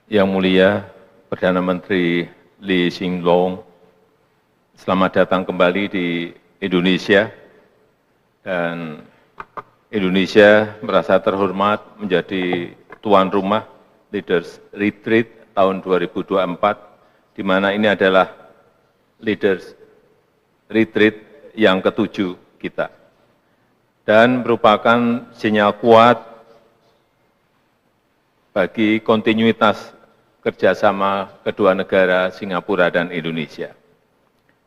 Yang mulia Perdana Menteri Hsien Loong, selamat datang kembali di Indonesia, dan Indonesia merasa terhormat menjadi tuan rumah Leaders Retreat tahun 2024, di mana ini adalah Leaders Retreat yang ke-7 kita, dan merupakan sinyal kuat bagi kontinuitas kerjasama kedua negara Singapura dan Indonesia.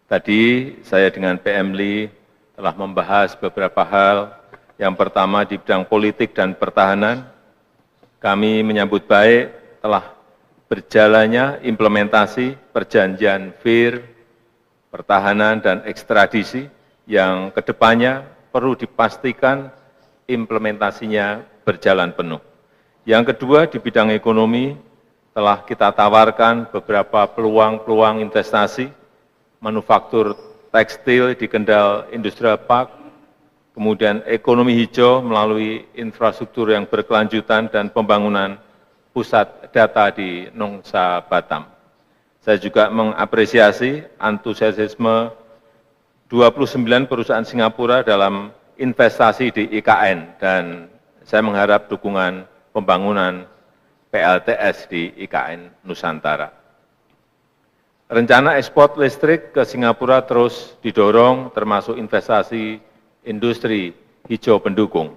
Tadi saya dengan PM Lee telah membahas beberapa hal. Yang pertama di bidang politik dan pertahanan, kami menyambut baik telah berjalannya implementasi perjanjian VIR, pertahanan dan ekstradisi yang kedepannya perlu dipastikan implementasinya berjalan penuh. Yang kedua, di bidang ekonomi telah kita tawarkan beberapa peluang-peluang investasi, manufaktur tekstil di Kendal Industrial Park, kemudian ekonomi hijau melalui infrastruktur yang berkelanjutan dan pembangunan pusat data di Nongsa, Batam. Saya juga mengapresiasi antusiasme 29 perusahaan Singapura dalam investasi di IKN, dan saya mengharap dukungan pembangunan PLTS di IKN Nusantara. Rencana ekspor listrik ke Singapura terus didorong, termasuk investasi industri hijau pendukung.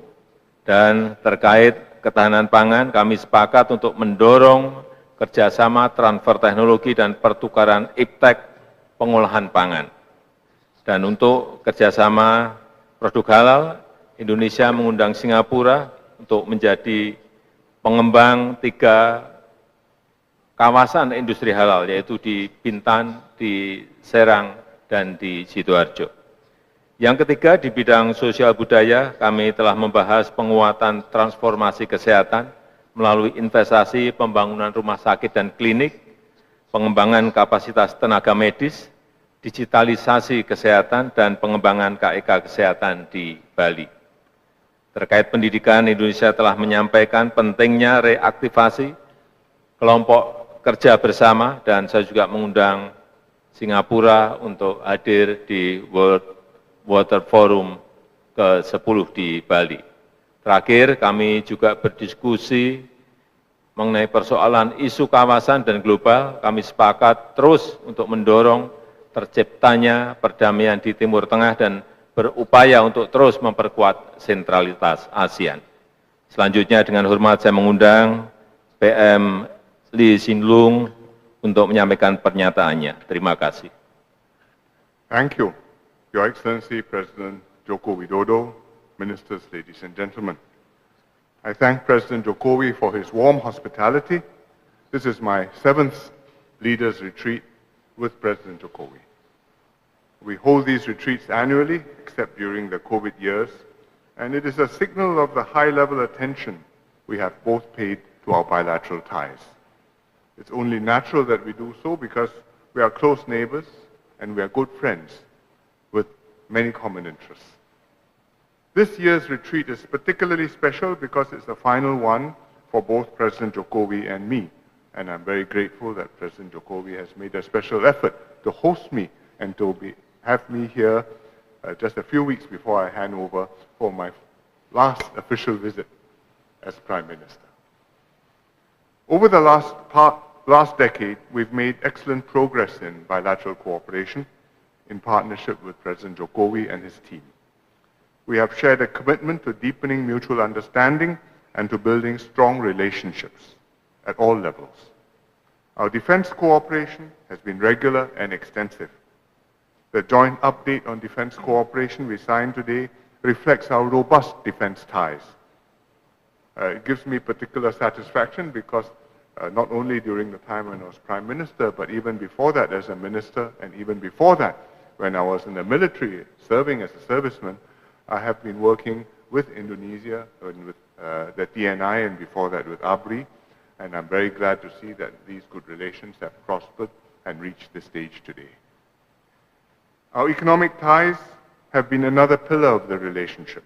Dan terkait ketahanan pangan, kami sepakat untuk mendorong kerjasama transfer teknologi dan pertukaran iptek pengolahan pangan. Dan untuk kerjasama produk halal, Indonesia mengundang Singapura untuk menjadi pengembang 3 kawasan industri halal, yaitu di Bintan, di Serang, dan di Sidoarjo. Yang ketiga, di bidang sosial budaya, kami telah membahas penguatan transformasi kesehatan melalui investasi pembangunan rumah sakit dan klinik, pengembangan kapasitas tenaga medis, digitalisasi kesehatan, dan pengembangan KEK kesehatan di Bali. Terkait pendidikan, Indonesia telah menyampaikan pentingnya reaktivasi kelompok kerja bersama, dan saya juga mengundang Singapura untuk hadir di World Water Forum ke-10 di Bali. Terakhir, kami juga berdiskusi mengenai persoalan isu kawasan dan global. Kami sepakat terus untuk mendorong terciptanya perdamaian di Timur Tengah dan berupaya untuk terus memperkuat sentralitas ASEAN. Selanjutnya dengan hormat saya mengundang PM Hsien Loong untuk menyampaikan pernyataannya. Terima kasih. Thank you, Your Excellency President Joko Widodo, Ministers, ladies and gentlemen. I thank President Jokowi for his warm hospitality. This is my 7th Leaders Retreat with President Jokowi. We hold these retreats annually, except during the COVID years, and it is a signal of the high-level attention we have both paid to our bilateral ties. It's only natural that we do so because we are close neighbors and we are good friends with many common interests. This year's retreat is particularly special because it's the final one for both President Jokowi and me, and I'm very grateful that President Jokowi has made a special effort to host me and to have me here just a few weeks before I hand over for my last official visit as Prime Minister. Over the last decade, we've made excellent progress in bilateral cooperation in partnership with President Jokowi and his team. We have shared a commitment to deepening mutual understanding and to building strong relationships at all levels. Our defense cooperation has been regular and extensive. The joint update on defense cooperation we signed today reflects our robust defense ties. It gives me particular satisfaction because not only during the time when I was Prime Minister, but even before that as a minister, and even before that when I was in the military serving as a serviceman, I have been working with Indonesia, and with the TNI, and before that with ABRI, and I'm very glad to see that these good relations have prospered and reached this stage today. Our economic ties have been another pillar of the relationship.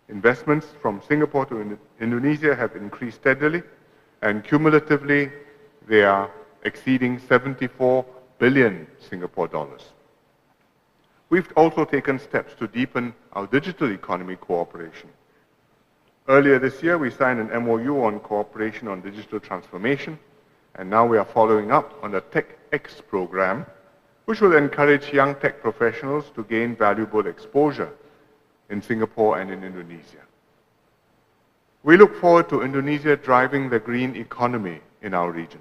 Investments from Singapore to Indonesia have increased steadily, and cumulatively, they are exceeding 74 billion Singapore dollars. We've also taken steps to deepen our digital economy cooperation. Earlier this year, we signed an MOU on cooperation on digital transformation, and now we are following up on the TechX program, which will encourage young tech professionals to gain valuable exposure in Singapore and in Indonesia. We look forward to Indonesia driving the green economy in our region.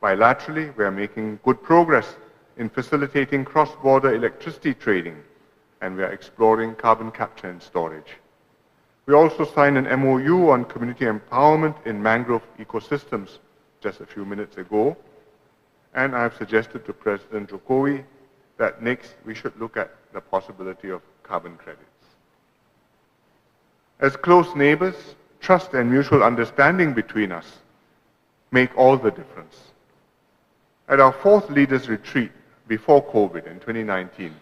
Bilaterally, we are making good progress in facilitating cross-border electricity trading, and we are exploring carbon capture and storage. We also signed an MOU on community empowerment in mangrove ecosystems just a few minutes ago, and I have suggested to President Jokowi that next we should look at the possibility of carbon credits. As close neighbors, trust and mutual understanding between us make all the difference. At our fourth leaders retreat before COVID in 2019,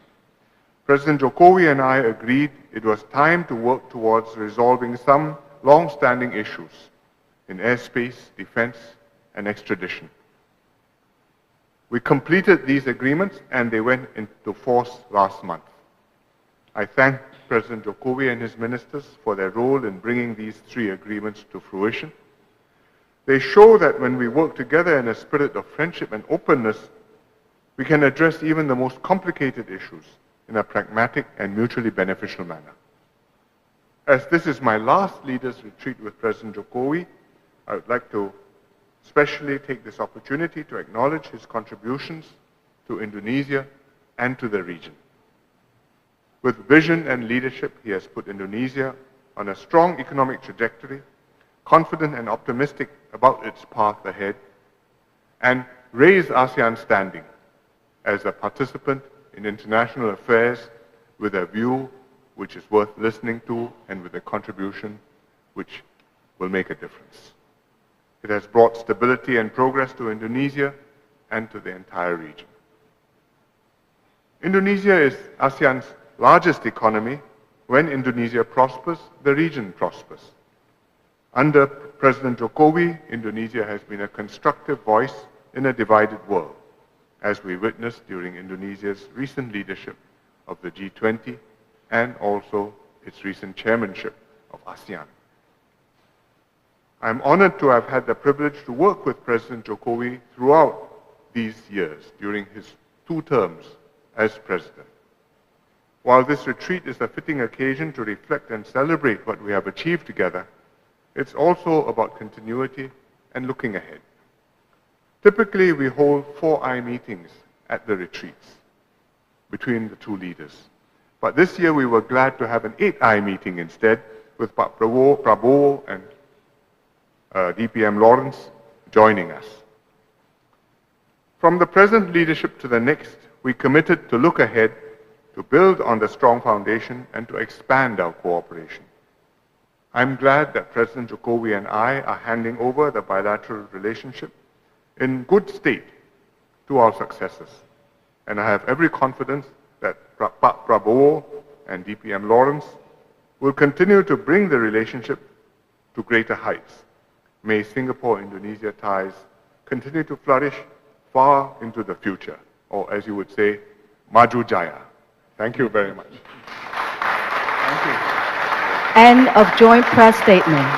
President Jokowi and I agreed it was time to work towards resolving some long-standing issues in airspace, defense, and extradition. We completed these agreements and they went into force last month. I thank President Jokowi and his ministers for their role in bringing these three agreements to fruition. They show that when we work together in a spirit of friendship and openness, we can address even the most complicated issues in a pragmatic and mutually beneficial manner. As this is my last leaders retreat with President Jokowi, I would like to especially take this opportunity to acknowledge his contributions to Indonesia and to the region. With vision and leadership, he has put Indonesia on a strong economic trajectory, confident and optimistic about its path ahead, and raised ASEAN's standing as a participant in international affairs with a view which is worth listening to and with a contribution which will make a difference. It has brought stability and progress to Indonesia and to the entire region. Indonesia is ASEAN's largest economy. When Indonesia prospers, the region prospers. Under President Jokowi, Indonesia has been a constructive voice in a divided world, as we witnessed during Indonesia's recent leadership of the G20 and also its recent chairmanship of ASEAN. I am honored to have had the privilege to work with President Jokowi throughout these years during his 2 terms as president. While this retreat is a fitting occasion to reflect and celebrate what we have achieved together, it's also about continuity and looking ahead. Typically, we hold 4-eye meetings at the retreats between the 2 leaders. But this year, we were glad to have an 8-eye meeting instead, with Prabowo and DPM Lawrence joining us. From the present leadership to the next, we committed to look ahead, to build on the strong foundation, and to expand our cooperation. I'm glad that President Jokowi and I are handing over the bilateral relationship in good state to our successors. And I have every confidence that Prabowo and DPM Lawrence will continue to bring the relationship to greater heights. May Singapore-Indonesia ties continue to flourish far into the future, or as you would say, Maju Jaya. Thank you very much. Thank you. End of joint press statement.